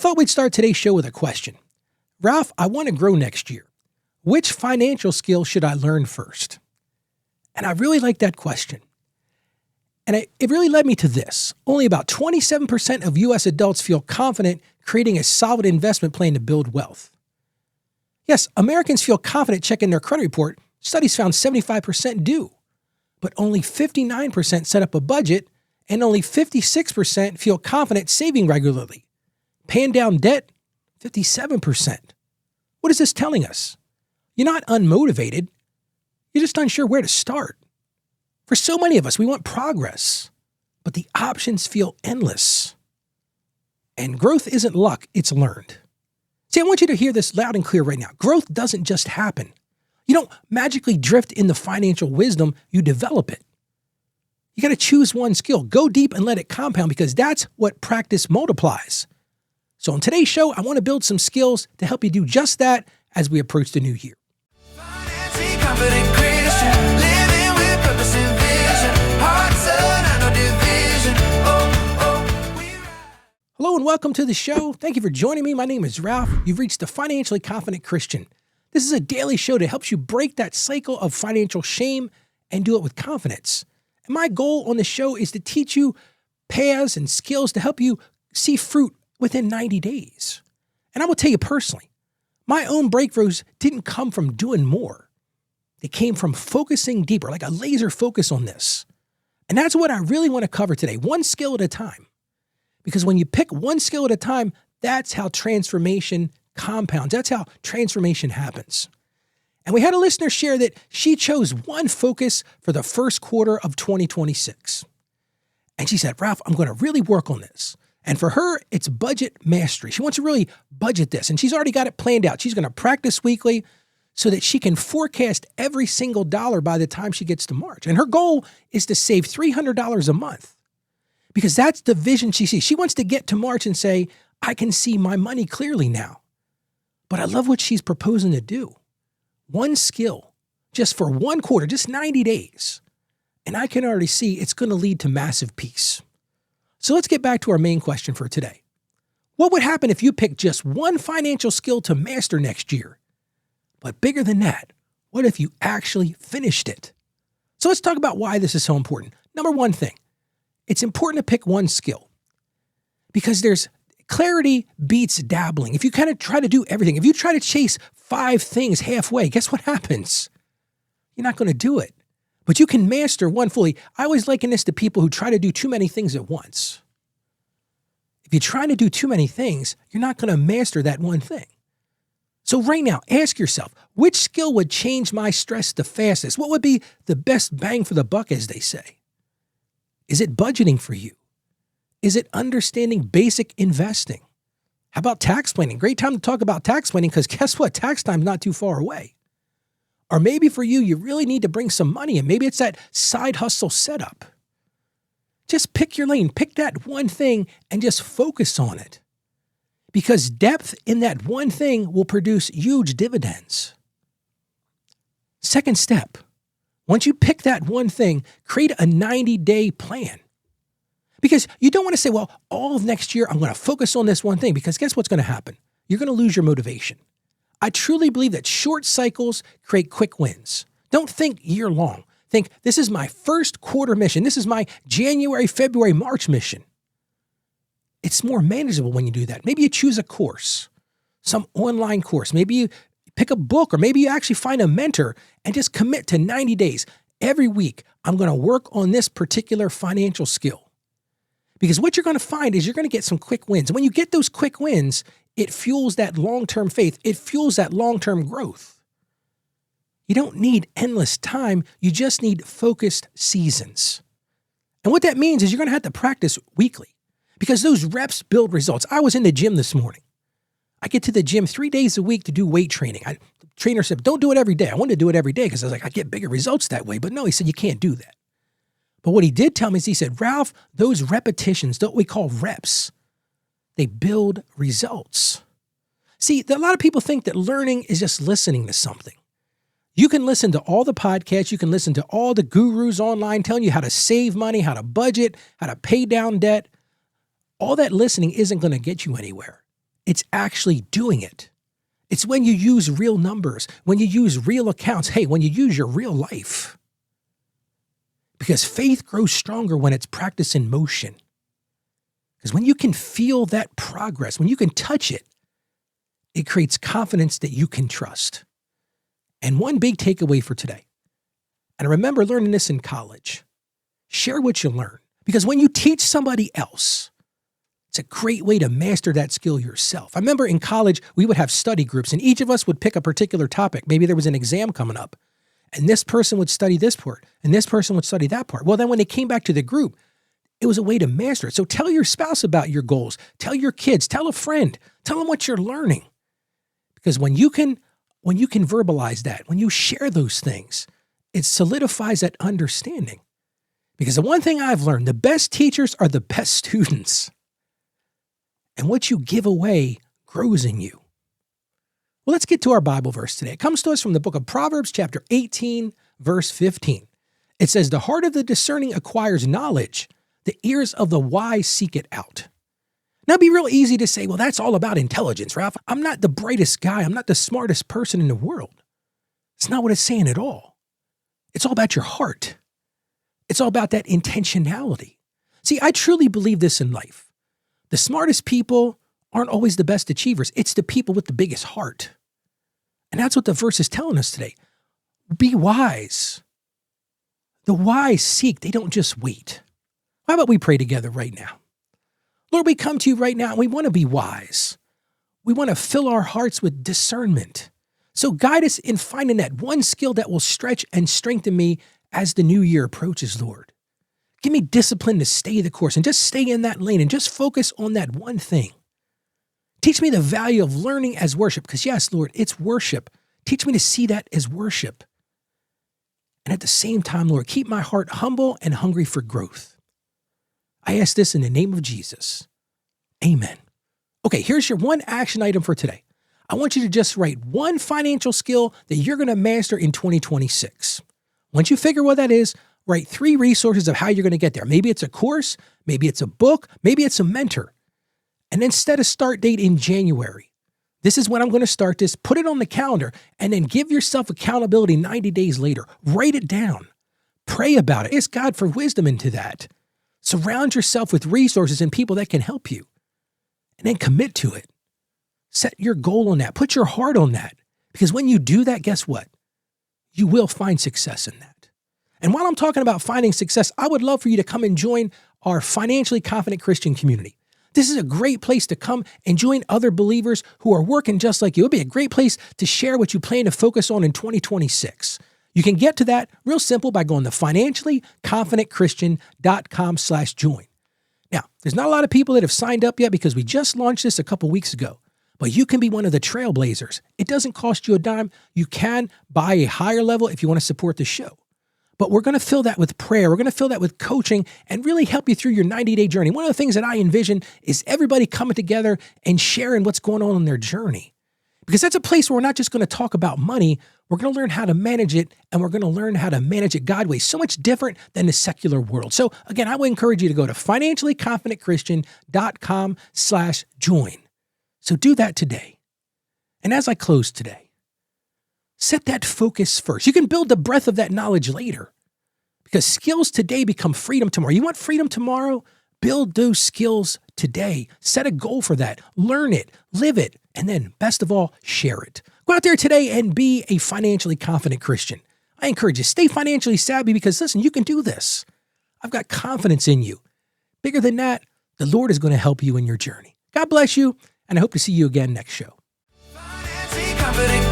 thought we'd start today's show with a question. Ralph, I want to grow next year. Which financial skill should I learn first? And I really like that question. And it really led me to this. Only about 27% of U.S. adults feel confident creating a solid investment plan to build wealth. Yes, Americans feel confident checking their credit report. Studies found 75% do. But only 59% set up a budget, and only 56% feel confident saving regularly. Paying down debt, 57%. What is this telling us? You're not unmotivated. You're just unsure where to start. For so many of us, we want progress, but the options feel endless. And growth isn't luck, it's learned. See, I want you to hear this loud and clear right now. Growth doesn't just happen. You don't magically drift into financial wisdom, you develop it. You got to choose one skill, go deep and let it compound, because that's what practice multiplies. So on today's show, I want to build some skills to help you do just that as we approach the new year. Hello and welcome to the show. Thank you for joining me. My name is Ralph. You've reached the Financially Confident Christian. This is a daily show that helps you break that cycle of financial shame and do it with confidence. And my goal on the show is to teach you paths and skills to help you see fruit within 90 days. And I will tell you personally, my own breakthroughs didn't come from doing more. They came from focusing deeper, like a laser focus on this. And that's what I really want to cover today, one skill at a time. Because when you pick one skill at a time, that's how transformation compounds. That's how transformation happens. And we had a listener share that she chose one focus for the first quarter of 2026. And she said, Ralph, I'm going to really work on this. And for her, it's budget mastery. She wants to really budget this. And she's already got it planned out. She's going to practice weekly so that she can forecast every single dollar by the time she gets to March. And her goal is to save $300 a month. Because that's the vision she sees. She wants to get to March and say, I can see my money clearly now. But I love what she's proposing to do. One skill, just for one quarter, just 90 days. And I can already see it's going to lead to massive peace. So let's get back to our main question for today. What would happen if you picked just one financial skill to master next year? But bigger than that, what if you actually finished it? So let's talk about why this is so important. Number one thing. It's important to pick one skill because there's clarity beats dabbling. If you kind of try to do everything, if you try to chase 5 things halfway, guess what happens? You're not going to do it, but you can master one fully. I always liken this to people who try to do too many things at once. If you're trying to do too many things, you're not going to master that one thing. So right now, ask yourself, which skill would change my stress the fastest? What would be the best bang for the buck, as they say? Is it budgeting for you? Is it understanding basic investing? How about tax planning? Great time to talk about tax planning because guess what? Tax time's not too far away. Or maybe for you, you really need to bring some money in. Maybe it's that side hustle setup. Just pick your lane, pick that one thing and just focus on it. Because depth in that one thing will produce huge dividends. Second step. Once you pick that one thing, create a 90-day plan. Because you don't want to say, well, all of next year, I'm going to focus on this one thing. Because guess what's going to happen? You're going to lose your motivation. I truly believe that short cycles create quick wins. Don't think year long. Think, this is my first quarter mission. This is my January, February, March mission. It's more manageable when you do that. Maybe you choose a course, some online course. Maybe you pick a book, or maybe you actually find a mentor and just commit to 90 days. Every week, I'm going to work on this particular financial skill. Because what you're going to find is you're going to get some quick wins. And when you get those quick wins, it fuels that long-term faith. It fuels that long-term growth. You don't need endless time. You just need focused seasons. And what that means is you're going to have to practice weekly because those reps build results. I was in the gym this morning. I get to the gym 3 days a week to do weight training. The trainer said, don't do it every day. I wanted to do it every day because I was like, I get bigger results that way. But no, he said, you can't do that. But what he did tell me is he said, Ralph, those repetitions, what we call reps, they build results. See, a lot of people think that learning is just listening to something. You can listen to all the podcasts. You can listen to all the gurus online telling you how to save money, how to budget, how to pay down debt. All that listening isn't going to get you anywhere. It's actually doing it. It's when you use real numbers, when you use real accounts, hey, when you use your real life. Because faith grows stronger when it's practiced in motion. Because when you can feel that progress, when you can touch it, it creates confidence that you can trust. And one big takeaway for today, and I remember learning this in college, share what you learn. Because when you teach somebody else, it's a great way to master that skill yourself. I remember in college, we would have study groups, and each of us would pick a particular topic. Maybe there was an exam coming up, and this person would study this part, and this person would study that part. Well, then when they came back to the group, it was a way to master it. So tell your spouse about your goals. Tell your kids. Tell a friend. Tell them what you're learning. Because when you can verbalize that, when you share those things, it solidifies that understanding. Because the one thing I've learned, the best teachers are the best students. And what you give away grows in you. Well, let's get to our Bible verse today. It comes to us from the book of Proverbs, chapter 18, verse 15. It says, "The heart of the discerning acquires knowledge. The ears of the wise seek it out." Now, it'd be real easy to say, well, that's all about intelligence, Ralph. I'm not the brightest guy. I'm not the smartest person in the world. It's not what it's saying at all. It's all about your heart. It's all about that intentionality. See, I truly believe this in life. The smartest people aren't always the best achievers. It's the people with the biggest heart. And that's what the verse is telling us today. Be wise. The wise seek, they don't just wait. How about we pray together right now? Lord, we come to you right now and we want to be wise. We want to fill our hearts with discernment. So guide us in finding that one skill that will stretch and strengthen me as the new year approaches, Lord. Give me discipline to stay the course and just stay in that lane and just focus on that one thing. Teach me the value of learning as worship, because yes, Lord, it's worship. Teach me to see that as worship. And at the same time, Lord, keep my heart humble and hungry for growth. I ask this in the name of Jesus. Amen. Okay, here's your one action item for today. I want you to just write one financial skill that you're going to master in 2026. Once you figure what that is, write 3 resources of how you're going to get there. Maybe it's a course, maybe it's a book, maybe it's a mentor. And then set a start date in January. This is when I'm going to start this. Put it on the calendar and then give yourself accountability 90 days later. Write it down. Pray about it. Ask God for wisdom into that. Surround yourself with resources and people that can help you. And then commit to it. Set your goal on that. Put your heart on that. Because when you do that, guess what? You will find success in that. And while I'm talking about finding success, I would love for you to come and join our Financially Confident Christian community. This is a great place to come and join other believers who are working just like you. It'll be a great place to share what you plan to focus on in 2026. You can get to that real simple by going to financiallyconfidentchristian.com/join. Now, there's not a lot of people that have signed up yet because we just launched this a couple weeks ago, but you can be one of the trailblazers. It doesn't cost you a dime. You can buy a higher level if you want to support the show. But we're going to fill that with prayer. We're going to fill that with coaching and really help you through your 90-day journey. One of the things that I envision is everybody coming together and sharing what's going on in their journey. Because that's a place where we're not just going to talk about money. We're going to learn how to manage it, and we're going to learn how to manage it God way. So much different than the secular world. So again, I would encourage you to go to financiallyconfidentchristian.com/join. So do that today. And as I close today, set that focus first. You can build the breadth of that knowledge later because skills today become freedom tomorrow. You want freedom tomorrow? Build those skills today. Set a goal for that. Learn it, live it, and then best of all, share it. Go out there today and be a financially confident Christian. I encourage you, stay financially savvy because listen, you can do this. I've got confidence in you. Bigger than that, the Lord is going to help you in your journey. God bless you, and I hope to see you again next show. Financially confident